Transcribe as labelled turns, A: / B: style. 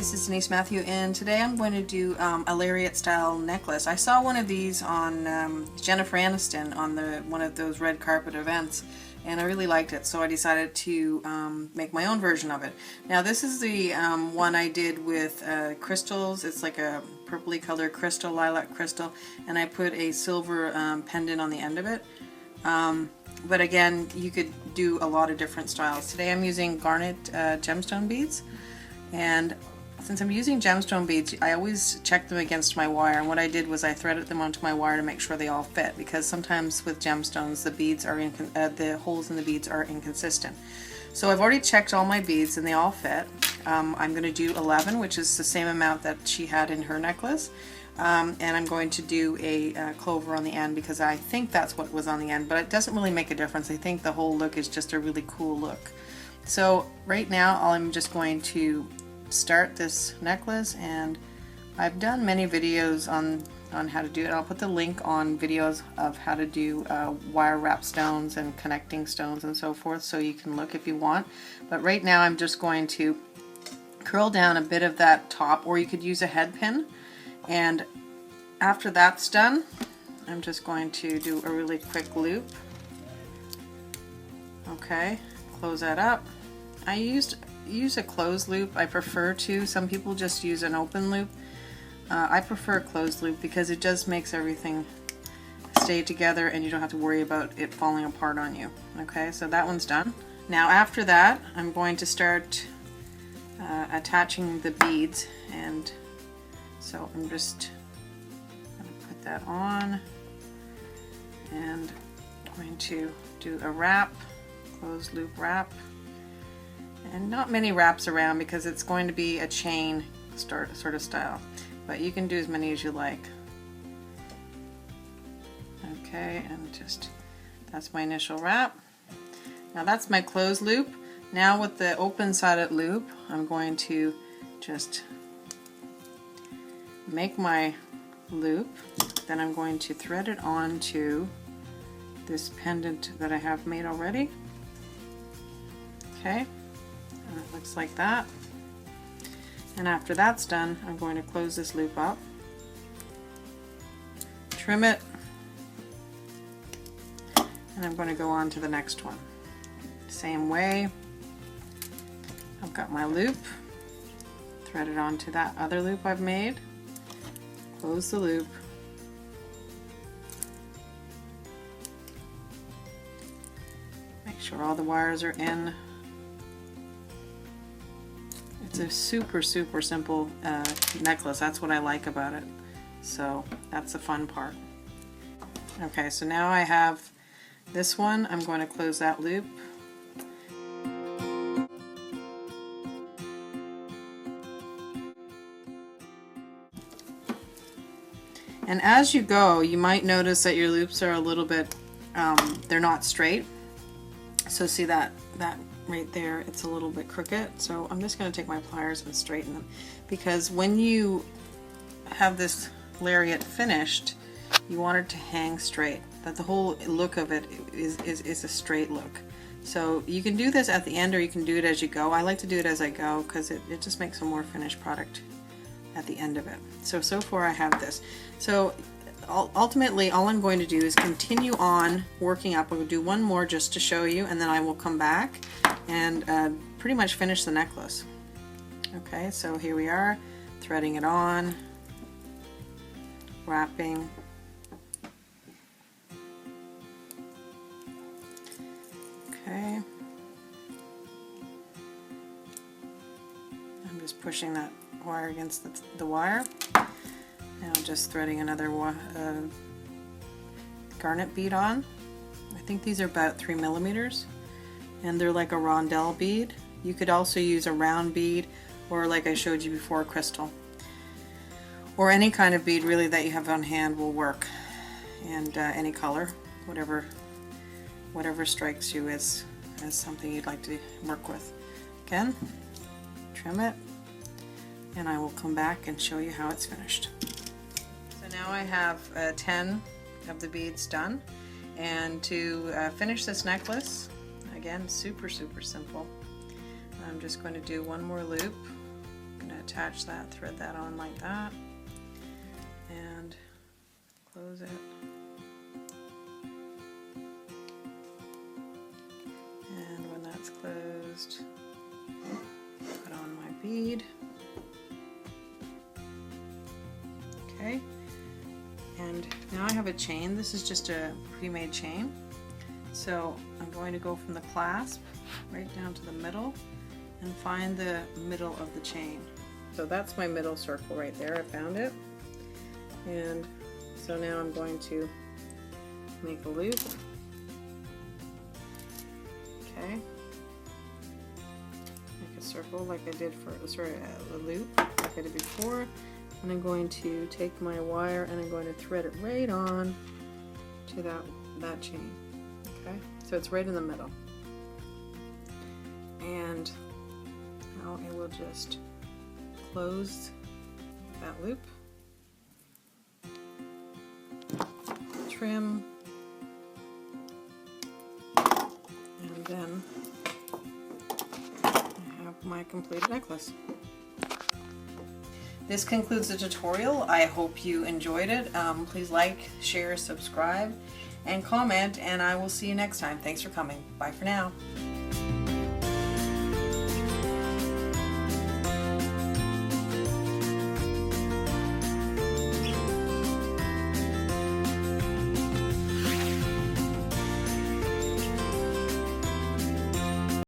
A: this is Denise Mathew, and today I'm going to do a Lariat style necklace. I saw one of these on Jennifer Aniston on one of those red carpet events, and I really liked it, so I decided to make my own version of it. Now this is the one I did with crystals. It's like a purpley colored crystal, lilac crystal, and I put a silver pendant on the end of it. But again, you could do a lot of different styles. Today I'm using garnet gemstone beads, and since I'm using gemstone beads, I always check them against my wire, and what I did was I threaded them onto my wire to make sure they all fit, because sometimes with gemstones the beads are the holes in the beads are inconsistent. So I've already checked all my beads and they all fit. I'm going to do 11, which is the same amount that she had in her necklace. And I'm going to do a clover on the end because I think that's what was on the end, but it doesn't really make a difference. I think the whole look is just a really cool look. So right now I'm just going to start this necklace, and I've done many videos on how to do it. I'll put the link on videos of how to do wire wrap stones and connecting stones and so forth, so you can look if you want. But right now I'm just going to curl down a bit of that top, or you could use a head pin. And after that's done, I'm just going to do a really quick loop. Okay, close that up. I use a closed loop. I prefer to. Some people just use an open loop. I prefer a closed loop because it just makes everything stay together and you don't have to worry about it falling apart on you. Okay, so that one's done. Now after that, I'm going to start attaching the beads, and so I'm just going to put that on, and I'm going to do a wrap, closed loop wrap, and not many wraps around because it's going to be a chain sort of style, but you can do as many as you like. Okay, and just that's my initial wrap. Now that's my closed loop. Now with the open-sided loop, I'm going to just make my loop, then I'm going to thread it onto this pendant that I have made already. Okay, and it looks like that. And after that's done, I'm going to close this loop up, trim it, and I'm going to go on to the next one. Same way, I've got my loop, thread it onto that other loop I've made, close the loop, make sure all the wires are in. It's a super simple necklace. That's what I like about it. So that's the fun part. Okay, so now I have this one. I'm going to close that loop. And as you go, you might notice that your loops are a little bit, they're not straight. So see that right there, it's a little bit crooked. So I'm just going to take my pliers and straighten them, because when you have this lariat finished, you want it to hang straight, that the whole look of it is a straight look. So you can do this at the end, or you can do it as you go. I like to do it as I go because it just makes a more finished product at the end of it. So far I have this. So ultimately all I'm going to do is continue on working up. I'll do one more just to show you, and then I will come back and pretty much finish the necklace. Okay, so here we are, threading it on, wrapping. Okay, I'm just pushing that wire against the wire. Now I'm just threading another garnet bead on. I think these are about 3 millimeters, and they're like a rondelle bead. You could also use a round bead, or like I showed you before, crystal, or any kind of bead really that you have on hand will work, and any color, whatever strikes you as something you'd like to work with. Again, trim it, and I will come back and show you how it's finished. So now I have 10 of the beads done, and to finish this necklace, again super simple, I'm just going to do one more loop, I'm going to attach that, thread that on like that, and close it. And when that's closed, put on my bead. Okay, and now I have a chain. This is just a pre-made chain. So I'm going to go from the clasp right down to the middle and find the middle of the chain. So that's my middle circle right there. I found it. And so now I'm going to make a loop. Okay. Make a circle like I did for, a loop like I did before. And I'm going to take my wire and I'm going to thread it right on to that chain. Okay, so it's right in the middle. And now it will just close that loop, trim, and then I have my completed necklace. This concludes the tutorial. I hope you enjoyed it. Please like, share, subscribe, and comment, and I will see you next time. Thanks for coming. Bye for now.